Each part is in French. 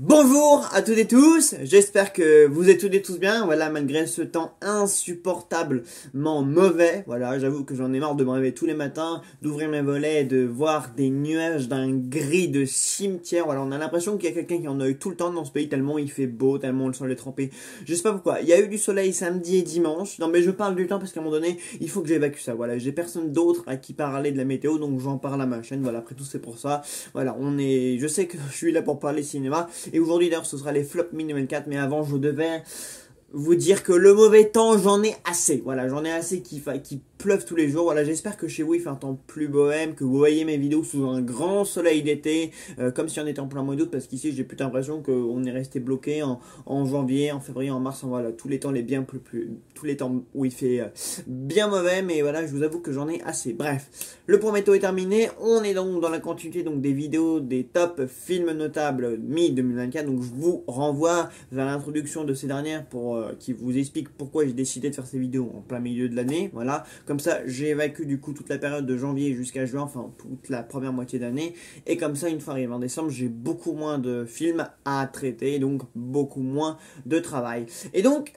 Bonjour à toutes et tous, j'espère que vous êtes toutes et tous bien, voilà, malgré ce temps insupportablement mauvais, voilà, j'avoue que j'en ai marre de me réveiller tous les matins, d'ouvrir mes volets et de voir des nuages d'un gris de cimetière, voilà, on a l'impression qu'il y a quelqu'un qui en a eu tout le temps dans ce pays, tellement il fait beau, tellement le sol est trempé, je sais pas pourquoi, il y a eu du soleil samedi et dimanche, non mais je parle du temps parce qu'à un moment donné, il faut que j'évacue ça, voilà, j'ai personne d'autre à qui parler de la météo, donc j'en parle à ma chaîne, voilà, après tout c'est pour ça, voilà, je sais que je suis là pour parler cinéma, et aujourd'hui d'ailleurs ce sera les flops 2024, mais avant je devais vous dire que le mauvais temps j'en ai assez, voilà, j'en ai assez qu'il pleuve tous les jours, voilà, j'espère que chez vous il fait un temps plus bohème, que vous voyez mes vidéos sous un grand soleil d'été, comme si on était en plein mois d'août, parce qu'ici j'ai plutôt l'impression qu'on est resté bloqué en janvier, en février, en mars, voilà, tous les temps tous les temps où il fait bien mauvais, mais voilà, je vous avoue que j'en ai assez. Bref, le point météo est terminé, on est donc dans la continuité donc des vidéos des top films notables mi-2024, donc je vous renvoie vers l'introduction de ces dernières pour qui vous explique pourquoi j'ai décidé de faire ces vidéos en plein milieu de l'année, voilà. Comme ça, j'évacue du coup toute la période de janvier jusqu'à juin, enfin toute la première moitié d'année. Et comme ça, une fois arrivé en décembre, j'ai beaucoup moins de films à traiter, donc beaucoup moins de travail. Et donc,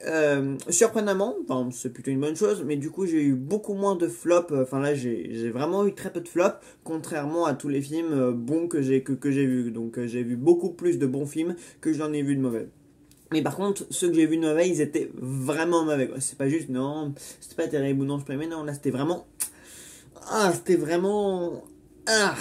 surprenamment, enfin c'est plutôt une bonne chose, mais du coup j'ai eu beaucoup moins de flops. Enfin là, j'ai vraiment eu très peu de flops, contrairement à tous les films bons que j'ai vus. Donc j'ai vu beaucoup plus de bons films que j'en ai vu de mauvais. Mais par contre, ceux que j'ai vus de mauvais, ils étaient vraiment mauvais. C'est pas juste, non, c'était pas terrible ou non, je peux aimer, non, là c'était vraiment... Ah, c'était vraiment... Ah,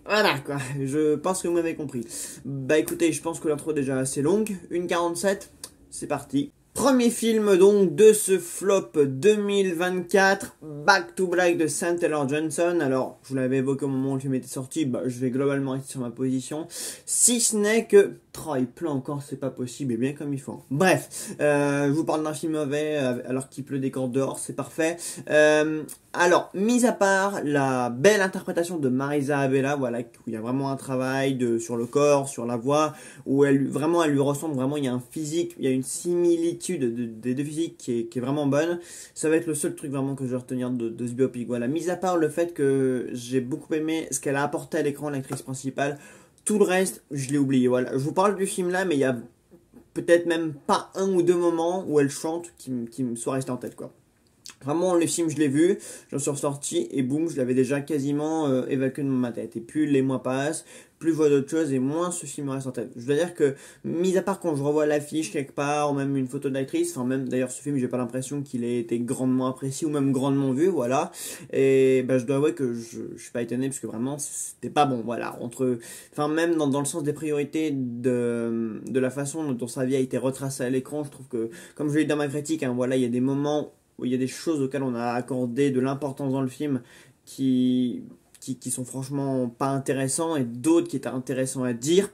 voilà quoi, je pense que vous m'avez compris. Bah écoutez, je pense que l'intro est déjà assez longue, 1,47, c'est parti. Premier film donc de ce flop 2024, Back to Black de Sam Taylor Johnson. Alors, je vous l'avais évoqué au moment où le film était sorti, bah, je vais globalement rester sur ma position. Si ce n'est que... Oh, il pleut encore, c'est pas possible, et bien comme il faut. Bref, je vous parle d'un film mauvais, alors qu'il pleut des cordes dehors, c'est parfait. Alors, mis à part la belle interprétation de Marisa Abela, voilà, où il y a vraiment un travail sur le corps, sur la voix, où elle lui ressemble vraiment, il y a un physique, il y a une similitude des deux physiques qui est vraiment bonne. Ça va être le seul truc vraiment que je vais retenir de ce biopic. Voilà, mis à part le fait que j'ai beaucoup aimé ce qu'elle a apporté à l'écran, l'actrice principale, tout le reste, je l'ai oublié. Voilà, je vous parle du film là, mais il y a peut-être même pas un ou deux moments où elle chante qui me soient restés en tête, quoi. Vraiment, le film, je l'ai vu, j'en suis ressorti et boum, je l'avais déjà quasiment évacué de ma tête. Et plus les mois passent, plus je vois d'autres choses et moins ce film me reste en tête. Je dois dire que, mis à part quand je revois l'affiche quelque part, ou même une photo de l'actrice, enfin même d'ailleurs ce film, j'ai pas l'impression qu'il ait été grandement apprécié ou même grandement vu, voilà. Et bah, je dois avouer que je suis pas étonné parce que vraiment, c'était pas bon, voilà. Enfin même dans le sens des priorités de la façon dont sa vie a été retracée à l'écran, je trouve que, comme je l'ai dit dans ma critique, hein, voilà, il y a des moments où il y a des choses auxquelles on a accordé de l'importance dans le film qui sont franchement pas intéressants et d'autres qui étaient intéressants à dire,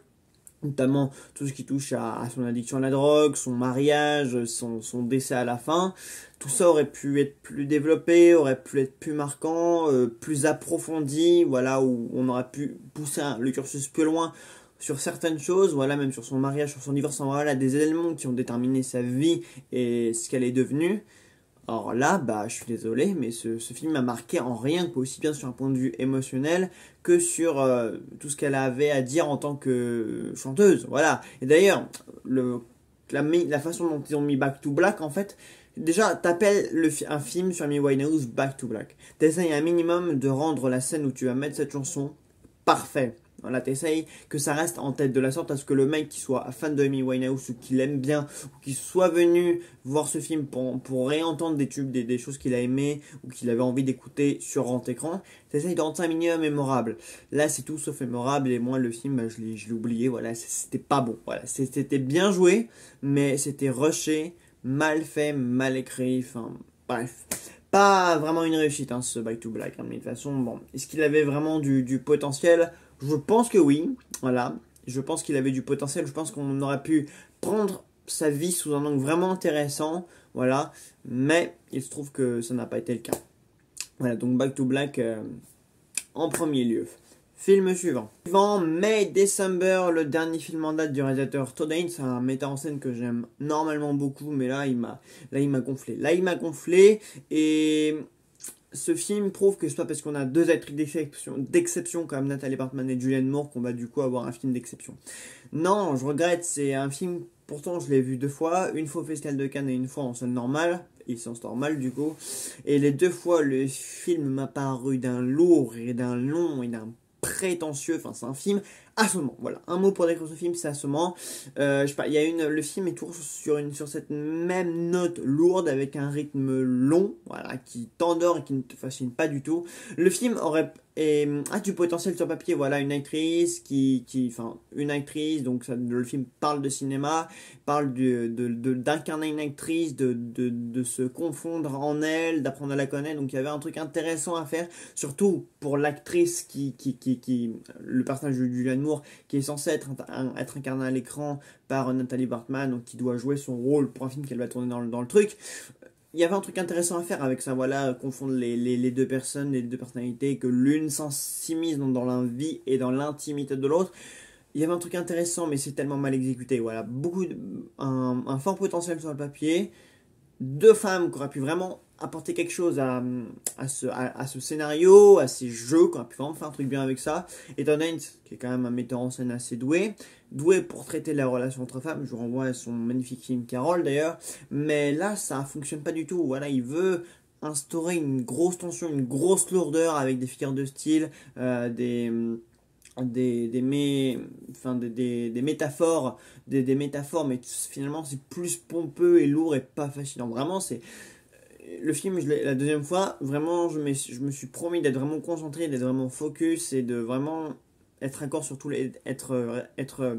notamment tout ce qui touche à son addiction à la drogue, son mariage, son décès à la fin. Tout ça aurait pu être plus développé, aurait pu être plus marquant, plus approfondi, voilà, où on aurait pu pousser le cursus plus loin sur certaines choses, voilà, même sur son mariage, sur son divorce, voilà, des éléments qui ont déterminé sa vie et ce qu'elle est devenue. Alors là, bah, je suis désolé, mais ce film m'a marqué en rien, aussi bien sur un point de vue émotionnel que sur tout ce qu'elle avait à dire en tant que chanteuse. Voilà. Et d'ailleurs, la façon dont ils ont mis Back to Black, en fait, déjà, t'appelles un film sur Amy Winehouse Back to Black. T'essayes un minimum de rendre la scène où tu vas mettre cette chanson parfait. Voilà, t'essayes que ça reste en tête de la sorte à ce que le mec qui soit fan de Amy Winehouse ou qui l'aime bien ou qui soit venu voir ce film pour réentendre des tubes, des choses qu'il a aimé ou qu'il avait envie d'écouter sur grand écran, t'essayes de rendre ça un minimum mémorable. Là, c'est tout sauf mémorable et moi, le film, bah, je l'ai oublié. Voilà, c'était pas bon. Voilà, c'était bien joué, mais c'était rushé, mal fait, mal écrit. Enfin, bref. Pas vraiment une réussite, hein, ce Back to Black. Hein, mais de toute façon, bon, est-ce qu'il avait vraiment du potentiel? Je pense que oui, voilà. Je pense qu'il avait du potentiel. Je pense qu'on aurait pu prendre sa vie sous un angle vraiment intéressant, voilà. Mais il se trouve que ça n'a pas été le cas. Voilà, donc Back to Black en premier lieu. Film suivant. May December, le dernier film en date du réalisateur Todd Haynes, c'est un metteur en scène que j'aime normalement beaucoup, mais là il m'a gonflé. Là il m'a gonflé et ce film prouve que c'est pas parce qu'on a deux actrices d'exception comme Nathalie Portman et Julianne Moore qu'on va du coup avoir un film d'exception. Non, je regrette, c'est un film, pourtant je l'ai vu deux fois, une fois au Festival de Cannes et une fois en salle normale, et séance normale du coup, et les deux fois le film m'a paru d'un lourd et d'un long et d'un prétentieux, enfin c'est un film assommant, voilà, un mot pour décrire ce film, c'est assommant. Je sais pas, il y a le film est toujours sur cette même note lourde avec un rythme long, voilà, qui t'endort et qui ne te fascine pas du tout. Le film a du potentiel sur papier, voilà, une actrice enfin, une actrice, donc le film parle de cinéma, parle d'incarner une actrice, de se confondre en elle, d'apprendre à la connaître, donc il y avait un truc intéressant à faire, surtout pour l'actrice le personnage de Julianne Moore, qui est censé être incarné à l'écran par Nathalie Portman, donc qui doit jouer son rôle pour un film qu'elle va tourner dans le truc. Il y avait un truc intéressant à faire avec ça, voilà, confondre les deux personnes, les deux personnalités, que l'une s'immisce dans la vie et dans l'intimité de l'autre. Il y avait un truc intéressant, mais c'est tellement mal exécuté, voilà, un fort potentiel sur le papier, deux femmes qui auraient pu vraiment apporter quelque chose à ce scénario, à ces jeux, qui auraient pu vraiment faire un truc bien avec ça. Et Tom Hanks, qui est quand même un metteur en scène assez doué pour traiter la relation entre femmes. Je vous renvoie à son magnifique film Carole d'ailleurs. Mais là, ça fonctionne pas du tout. Voilà, il veut instaurer une grosse tension, une grosse lourdeur avec des figures de style, des métaphores, des métaphores, mais finalement c'est plus pompeux et lourd et pas fascinant. Vraiment, c'est le film, la deuxième fois, vraiment, je me suis promis d'être vraiment concentré, d'être vraiment focus et de vraiment être accord sur être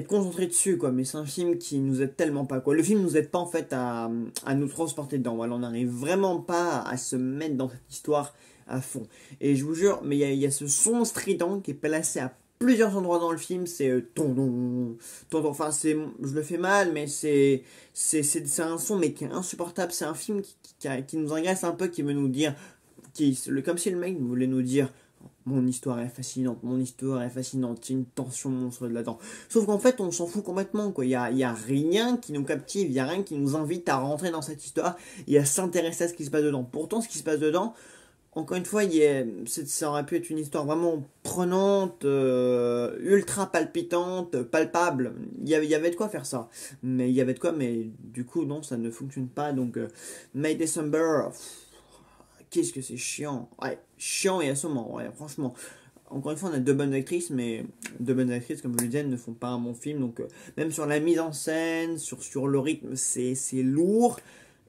concentré dessus, quoi. Mais c'est un film qui nous aide tellement pas, quoi. Le film nous aide pas, en fait, à nous transporter dedans. Voilà, on n'arrive vraiment pas à se mettre dans cette histoire à fond. Et je vous jure, mais il y a ce son strident qui est placé à plusieurs endroits dans le film, c'est enfin je le fais mal, mais c'est un son mais qui est insupportable. C'est un film qui nous agresse un peu, qui veut nous dire, comme si le mec voulait nous dire: mon histoire est fascinante, il y a une tension monstrueuse là-dedans. Sauf qu'en fait, on s'en fout complètement, quoi. Il y a rien qui nous captive, il y a rien qui nous invite à rentrer dans cette histoire et à s'intéresser à ce qui se passe dedans. Pourtant, ce qui se passe dedans, encore une fois, ça aurait pu être une histoire vraiment prenante, ultra palpitante, palpable. Il y avait de quoi faire ça. Mais il y avait de quoi, mais du coup, non, ça ne fonctionne pas. Donc, May December, qu'est-ce que c'est chiant. Ouais, chiant et assommant, ouais, franchement. Encore une fois, on a deux bonnes actrices, mais deux bonnes actrices, comme je le disais, ne font pas un bon film. Donc, même sur la mise en scène, sur le rythme, c'est lourd.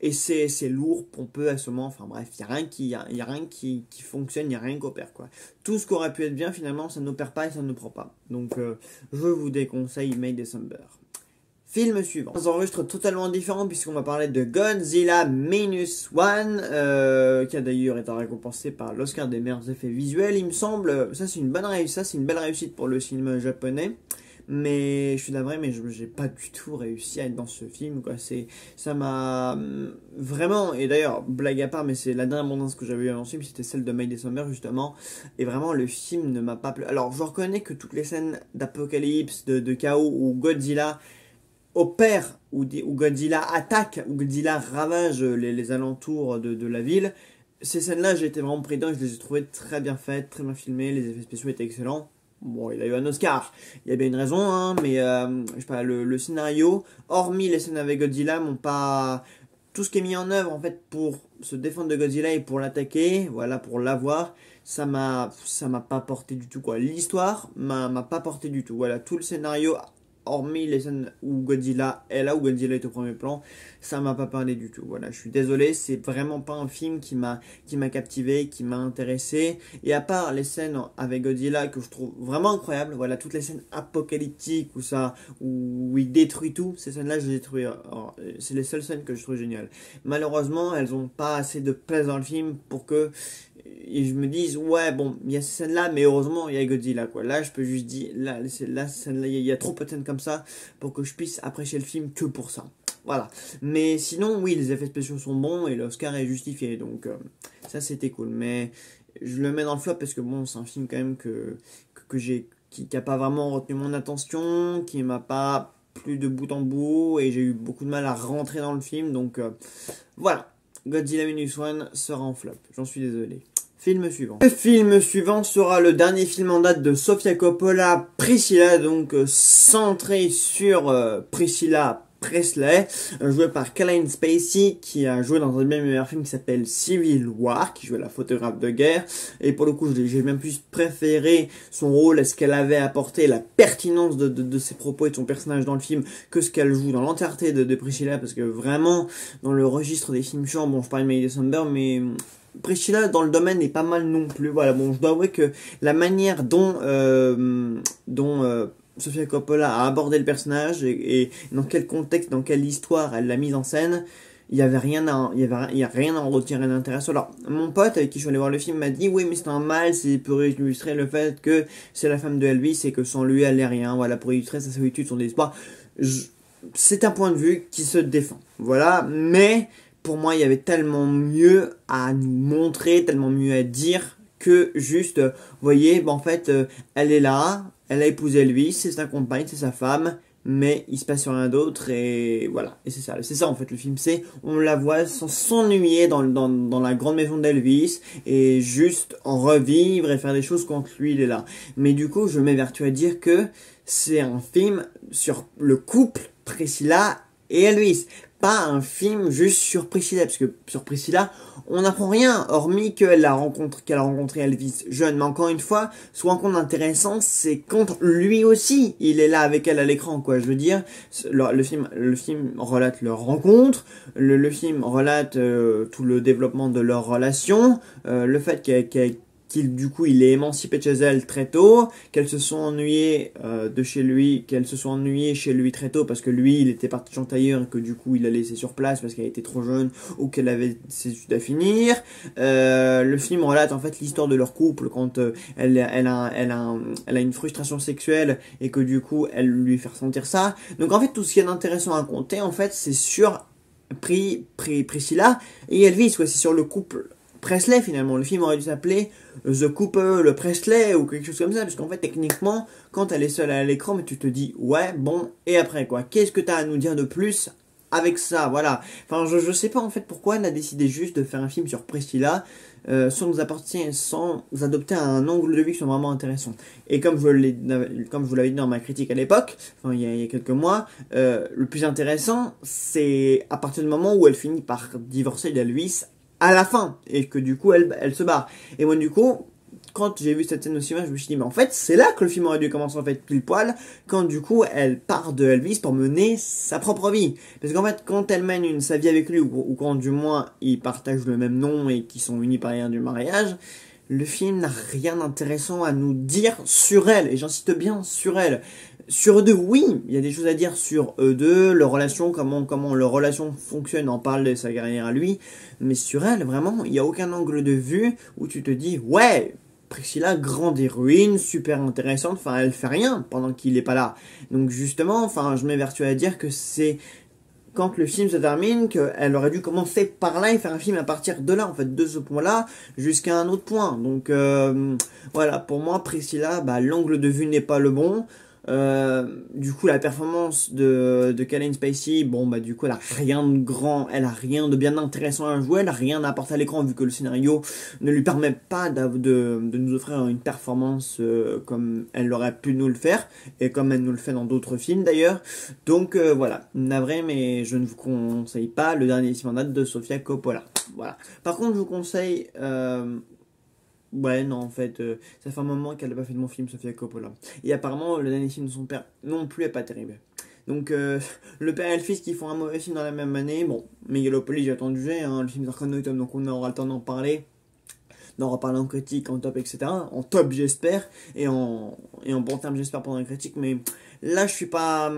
Et c'est lourd, pompeux, assommant, enfin bref, il n'y a rien qui fonctionne, il n'y a rien qui opère, quoi. Tout ce qui aurait pu être bien, finalement, ça n'opère pas et ça ne prend pas. Donc, je vous déconseille May December. Film suivant. On enregistre totalement différent puisqu'on va parler de Godzilla Minus One, qui a d'ailleurs été récompensé par l'Oscar des meilleurs effets visuels, il me semble. Ça, c'est une belle réussite pour le cinéma japonais. Mais je suis navré, mais j'ai pas du tout réussi à être dans ce film, quoi. Ça m'a vraiment, et d'ailleurs, blague à part, mais c'est la dernière abondance que j'avais eu dans ce film, c'était celle de May December, justement. Et vraiment, le film ne m'a pas plu. Alors, je reconnais que toutes les scènes d'apocalypse, de chaos, où Godzilla opère, où Godzilla attaque, où Godzilla ravage les alentours de la ville, ces scènes-là, j'ai été vraiment pris dedans, je les ai trouvées très bien faites, très bien filmées, les effets spéciaux étaient excellents. Bon, il a eu un Oscar, il y a bien une raison, hein, mais je sais pas, le scénario, hormis les scènes avec Godzilla, m'ont pas. Tout ce qui est mis en œuvre en fait pour se défendre de Godzilla et pour l'attaquer, voilà, pour l'avoir, ça m'a pas porté du tout, quoi. L'histoire m'a pas porté du tout. Voilà, tout le scénario, hormis les scènes où Godzilla est là, où Godzilla est au premier plan, ça m'a pas parlé du tout. Voilà, je suis désolé, c'est vraiment pas un film qui m'a captivé, qui m'a intéressé. Et à part les scènes avec Godzilla que je trouve vraiment incroyables, voilà, toutes les scènes apocalyptiques où il détruit tout, ces scènes-là, je les ai trouvées, c'est les seules scènes que je trouve géniales. Malheureusement, elles ont pas assez de place dans le film pour que et je me dis, ouais, bon, il y a ces scènes-là, mais heureusement, il y a Godzilla, quoi. Là, je peux juste dire, là, scène-là, il y a trop peu de scènes comme ça pour que je puisse apprécier le film que pour ça. Voilà. Mais sinon, oui, les effets spéciaux sont bons et l'Oscar est justifié, donc ça, c'était cool. Mais je le mets dans le flop parce que, bon, c'est un film quand même qui a pas vraiment retenu mon attention, qui m'a pas plu de bout en bout, et j'ai eu beaucoup de mal à rentrer dans le film, donc voilà. Godzilla Minus One sera en flop. J'en suis désolé. Film suivant. Le film suivant sera le dernier film en date de Sofia Coppola, Priscilla, donc centré sur Priscilla Presley, joué par Kevin Spacey, qui a joué dans un bien meilleur film qui s'appelle Civil War, qui jouait la photographe de guerre, et pour le coup j'ai même plus préféré son rôle, ce qu'elle avait apporté, la pertinence de ses propos et de son personnage dans le film, que ce qu'elle joue dans l'entièreté de Priscilla, parce que vraiment, dans le registre des films chiants, bon je parle de May December, mais Priscilla dans le domaine est pas mal non plus. Voilà, bon, je dois avouer que la manière dont Sofia Coppola a abordé le personnage et dans quel contexte, dans quelle histoire elle l'a mise en scène, il y a rien à en retirer d'intéressant. Alors, mon pote avec qui je suis allé voir le film m'a dit oui, mais c'est un mal, c'est pour illustrer le fait que c'est la femme de Elvis et que sans lui elle n'est rien. Voilà, pour illustrer sa solitude, son désespoir. C'est un point de vue qui se défend. Voilà, mais pour moi, il y avait tellement mieux à nous montrer, tellement mieux à dire que juste, vous voyez, en fait, elle est là, elle a épousé lui, c'est sa compagne, c'est sa femme, mais il se passe rien d'autre et voilà. Et c'est ça en fait le film, c'est on la voit sans s'ennuyer dans la grande maison d'Elvis et juste en revivre et faire des choses quand lui il est là. Mais du coup, je m'évertue à dire que c'est un film sur le couple Priscilla et Elvis. Pas un film juste sur Priscilla, parce que sur Priscilla, on n'apprend rien, hormis qu'elle a rencontré Elvis jeune. Mais encore une fois, ce qu'on rencontre intéressant, c'est quand lui aussi, il est là avec elle à l'écran, quoi. Je veux dire, le film relate leur rencontre, le film relate tout le développement de leur relation, le fait qu'il du coup il est émancipé de chez elle très tôt, qu'elles se sont ennuyées qu'elles se sont ennuyées chez lui très tôt parce que lui il était parti chanter ailleurs et que du coup il l'a laissé sur place parce qu'elle était trop jeune ou qu'elle avait ses études à finir. Le film relate en fait l'histoire de leur couple quand elle a une frustration sexuelle et que du coup elle lui fait ressentir ça. Donc en fait tout ce qui est intéressant à raconter en fait c'est sur Priscilla et Elvis, ouais, c'est sur le couple Presley finalement. Le film aurait dû s'appeler The Couple, le Presley ou quelque chose comme ça, parce qu'en fait techniquement quand elle est seule à l'écran, mais tu te dis ouais bon et après quoi, qu'est-ce que t'as à nous dire de plus avec ça, voilà. Enfin je sais pas en fait pourquoi elle a décidé juste de faire un film sur Priscilla sans adopter un angle de vue qui soit vraiment intéressant. Et comme je vous l'avais dit dans ma critique à l'époque, enfin il y a quelques mois, le plus intéressant c'est à partir du moment où elle finit par divorcer d'Elvis à la fin, et que du coup elle se barre. Et moi du coup, quand j'ai vu cette scène au cinéma, je me suis dit mais en fait c'est là que le film aurait dû commencer en fait pile poil, quand du coup elle part de Elvis pour mener sa propre vie. Parce qu'en fait quand elle mène sa vie avec lui, ou quand du moins ils partagent le même nom et qu'ils sont unis par rien du mariage, le film n'a rien d'intéressant à nous dire sur elle, et j'insiste bien sur elle. Sur eux deux, oui, il y a des choses à dire sur eux deux, leur relation, comment leur relation fonctionne, on parle de sa carrière à lui, mais sur elle, vraiment, il n'y a aucun angle de vue où tu te dis, ouais, Priscilla, grande héroïne, super intéressante, enfin, elle fait rien pendant qu'il n'est pas là. Donc justement, enfin, je m'évertue à dire que c'est quand le film se termine, qu'elle aurait dû commencer par là et faire un film à partir de là, en fait, de ce point-là, jusqu'à un autre point. Donc voilà, pour moi, Priscilla, l'angle de vue n'est pas le bon. Du coup la performance de Kevin Spacey, du coup elle a rien de grand, elle a rien de bien intéressant à jouer, elle a rien à apporter à l'écran vu que le scénario ne lui permet pas de nous offrir une performance comme elle aurait pu nous le faire et comme elle nous le fait dans d'autres films d'ailleurs. Donc voilà, navré, mais je ne vous conseille pas le dernier film en date de Sofia Coppola. Voilà. Par contre je vous conseille ouais, non, en fait, ça fait un moment qu'elle n'a pas fait de mon film, Sofia Coppola. Et apparemment, le dernier film de son père non plus est pas terrible. Donc, le père et le fils qui font un mauvais film dans la même année, bon, Megalopolis, j'ai attendu, le film d'Arcane Autumn, donc on aura le temps d'en parler. D'en reparler en critique, en top, etc. En top, j'espère, et en bon terme, j'espère, pendant la critique, mais là, je suis pas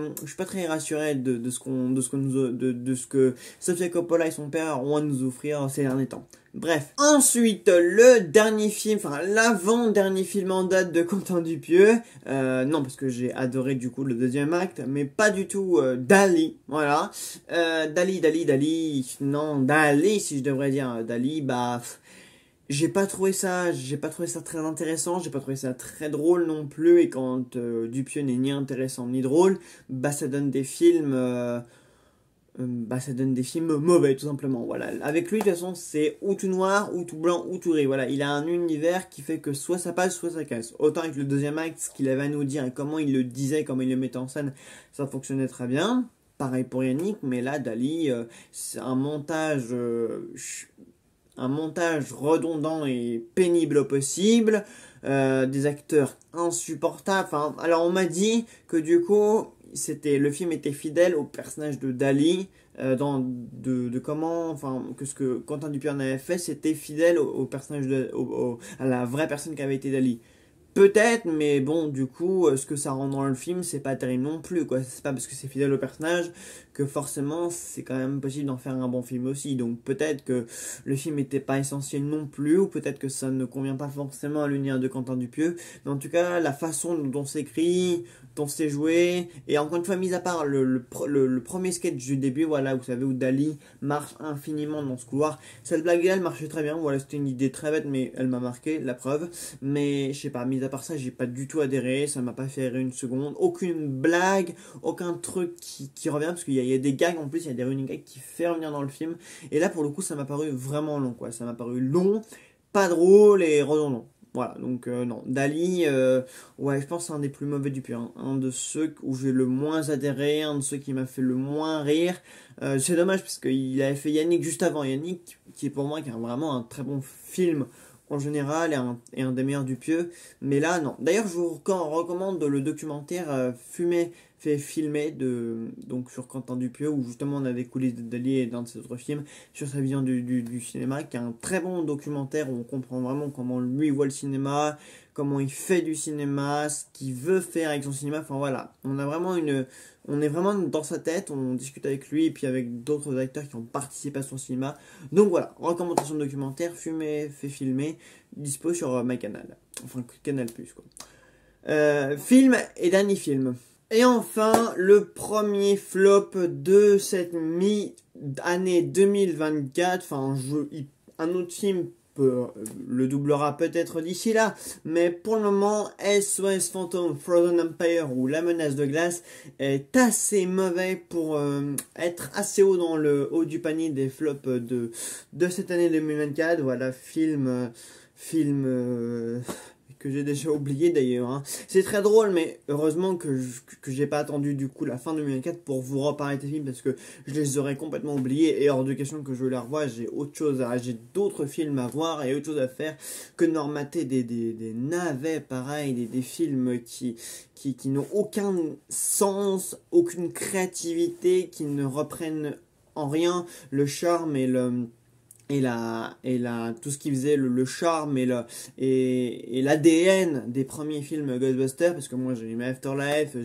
très rassuré de ce que Sofia Coppola et son père ont à nous offrir ces derniers temps. Bref. Ensuite, le dernier film, enfin, l'avant-dernier film en date de Quentin Dupieux. Non, parce que j'ai adoré, du coup, le deuxième acte, mais pas du tout Dali. Voilà. Dali. Non, Dali, si je devrais dire. Dali, j'ai pas trouvé ça très intéressant, j'ai pas trouvé ça très drôle non plus, et quand Dupieux n'est ni intéressant ni drôle, ça donne des films bah ça donne des films mauvais tout simplement. Voilà, avec lui de toute façon c'est ou tout noir ou tout blanc ou tout gris. Voilà, il a un univers qui fait que soit ça passe soit ça casse. Autant avec le deuxième acte, ce qu'il avait à nous dire et comment il le disait, comment il le mettait en scène, ça fonctionnait très bien. Pareil pour Yannick, mais là Dali, c'est un montage redondant et pénible au possible, des acteurs insupportables. Enfin, alors on m'a dit que du coup, le film était fidèle au personnage de Dali, de comment, enfin, que ce que Quentin Dupieux en avait fait, c'était fidèle au personnage à la vraie personne qui avait été Dali. Peut-être, mais bon, du coup, ce que ça rend dans le film, c'est pas terrible non plus, quoi. C'est pas parce que c'est fidèle au personnage que forcément, c'est quand même possible d'en faire un bon film aussi. Donc peut-être que le film n'était pas essentiel non plus, ou peut-être que ça ne convient pas forcément à l'univers de Quentin Dupieux. Mais en tout cas, la façon dont c'est écrit, dont c'est joué, et encore une fois, mis à part le premier sketch du début, voilà, vous savez, où Dali marche infiniment dans ce couloir. Cette blague-là, elle marchait très bien. Voilà, c'était une idée très bête, mais elle m'a marqué, la preuve. Mais je sais pas, mis à part ça, j'ai pas du tout adhéré, ça m'a pas fait rire une seconde. Aucune blague, aucun truc qui revient, parce qu'il y a des gags en plus, il y a des running gags qui fait revenir dans le film. Et là, pour le coup, ça m'a paru vraiment long, quoi. Ça m'a paru long, pas drôle et redondant. Voilà, donc non. Dali, ouais, je pense que c'est un des plus mauvais du pire. Hein. Un de ceux où j'ai le moins adhéré, un de ceux qui m'a fait le moins rire. C'est dommage, parce qu'il avait fait Yannick juste avant. Yannick, qui est pour moi qui est vraiment un très bon film en général et un des meilleurs du pieux. Mais là, non. D'ailleurs, je vous recommande le documentaire Fumer fait filmer donc sur Quentin Dupieux, où justement on a des coulisses de Dali et d'un de ses autres films sur sa vision du cinéma, qui est un très bon documentaire où on comprend vraiment comment lui voit le cinéma, comment il fait du cinéma, ce qu'il veut faire avec son cinéma. Enfin voilà, on est vraiment dans sa tête, on discute avec lui et puis avec d'autres acteurs qui ont participé à son cinéma. Donc voilà, recommandation de documentaire, Fumer fait filmer, dispo sur MyCanal, enfin Canal+, quoi. Film et dernier film. Et enfin, le premier flop de cette mi-année 2024, enfin un autre film le doublera peut-être d'ici là, mais pour le moment, SOS Phantom Frozen Empire ou La Menace de Glace est assez mauvais pour être assez haut dans le haut du panier des flops de cette année 2024. Voilà, film que j'ai déjà oublié d'ailleurs. Hein. C'est très drôle, mais heureusement que j'ai pas attendu du coup la fin 2024 pour vous reparler de ces films, parce que je les aurais complètement oubliés et hors de question que je les revoie. J'ai d'autres films à voir et autre chose à faire que de mater des navets pareils, des films qui n'ont aucun sens, aucune créativité, qui ne reprennent en rien le charme tout ce qui faisait le charme et l'ADN des premiers films Ghostbusters, parce que moi j'ai aimé Afterlife,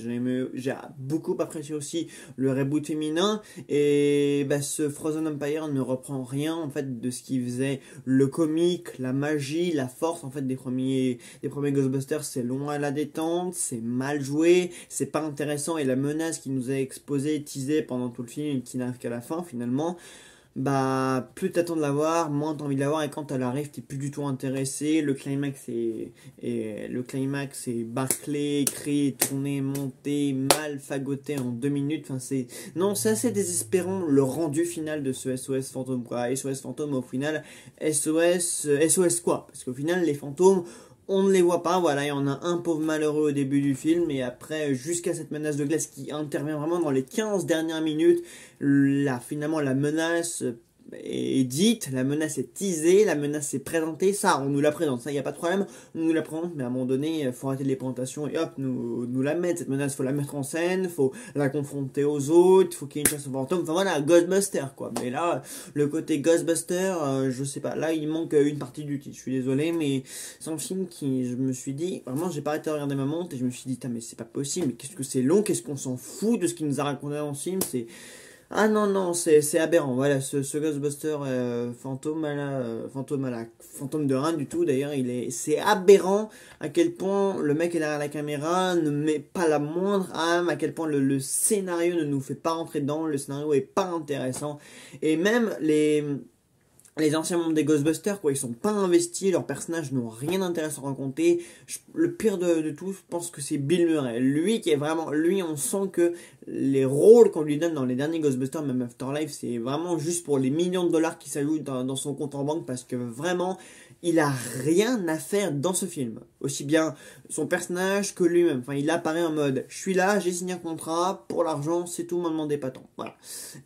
j'ai beaucoup apprécié aussi le reboot féminin, et bah, ce Frozen Empire ne reprend rien en fait de ce qui faisait le comique, la magie, la force en fait des premiers Ghostbusters. C'est long à la détente, c'est mal joué, c'est pas intéressant, et la menace qui nous est exposée, teasée pendant tout le film et qui n'arrive qu'à la fin finalement, bah plus t'attends de la voir, moins t'as envie de la voir, et quand elle arrive t'es plus du tout intéressé. Le climax est bâclé, écrit, tourné, monté, mal fagoté en 2 minutes. Enfin c'est assez désespérant le rendu final de ce SOS Fantôme, quoi. SOS Fantôme, au final, SOS quoi, parce qu'au final les fantômes, on ne les voit pas. Voilà, il y en a un pauvre malheureux au début du film, et après, jusqu'à cette menace de glace qui intervient vraiment dans les 15 dernières minutes, là, finalement, la menace est dite, la menace est teasée, la menace est présentée, ça, on nous la présente, ça, il n'y a pas de problème, on nous la présente, mais à un moment donné, il faut arrêter les présentations et hop, nous la mettre, cette menace, faut la mettre en scène, faut la confronter aux autres, faut qu'il y ait une chasse aux fantômes, enfin voilà, Ghostbuster, quoi. Mais là, le côté Ghostbuster, je sais pas, là, il manque une partie du titre, je suis désolé, mais c'est un film qui, je me suis dit, vraiment, j'ai pas arrêté de regarder ma montre, et je me suis dit, mais c'est pas possible, mais qu'est-ce que c'est long, qu'est-ce qu'on s'en fout de ce qu'il nous a raconté dans le film, ah non, non, c'est aberrant. Voilà, ce Ghostbuster fantôme fantôme de rien du tout. D'ailleurs, c'est aberrant à quel point le mec est derrière la caméra, ne met pas la moindre âme, à quel point le scénario ne nous fait pas rentrer dedans, le scénario est pas intéressant. Et même les anciens membres des Ghostbusters, quoi, ils sont pas investis, leurs personnages n'ont rien d'intéressant à raconter. Le pire de tout, je pense que c'est Bill Murray. Lui qui est vraiment, lui, on sent que les rôles qu'on lui donne dans les derniers Ghostbusters, même Afterlife, c'est vraiment juste pour les millions de dollars qui s'ajoutent dans son compte en banque, parce que vraiment, il a rien à faire dans ce film. Aussi bien son personnage que lui-même. Enfin, il apparaît en mode, je suis là, j'ai signé un contrat, pour l'argent, c'est tout, m'en demandez pas tant. Voilà.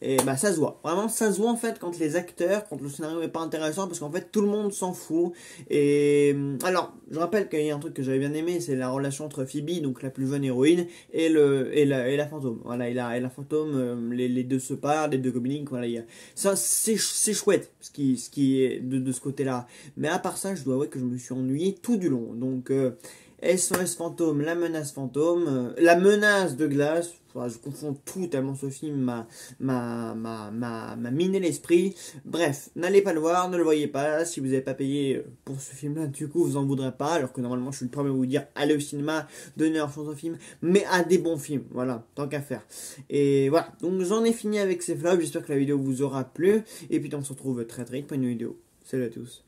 Et bah, ça se voit. Vraiment, ça se voit en fait quand les acteurs, quand le scénario est pas intéressant, parce qu'en fait, tout le monde s'en fout. Et alors, je rappelle qu'il y a un truc que j'avais bien aimé, c'est la relation entre Phoebe, donc la plus jeune héroïne, et la fantôme. Voilà, et la fantôme, les deux se parlent, les deux communiquent. Voilà, ça, c'est chouette, ce qui est de ce côté-là. Mais à part ça, je dois avouer que je me suis ennuyé tout du long. Donc, SOS Fantôme, la menace fantôme, la menace de glace. Enfin, je confonds tout tellement ce film m'a miné l'esprit. Bref, n'allez pas le voir, ne le voyez pas. Si vous n'avez pas payé pour ce film-là, du coup, vous en voudrez pas. Alors que normalement, je suis le premier à vous dire, allez au cinéma, donnez leur chance au film, mais à des bons films. Voilà, tant qu'à faire. Et voilà, donc j'en ai fini avec ces flops. J'espère que la vidéo vous aura plu. Et puis, on se retrouve très très vite pour une vidéo. Salut à tous.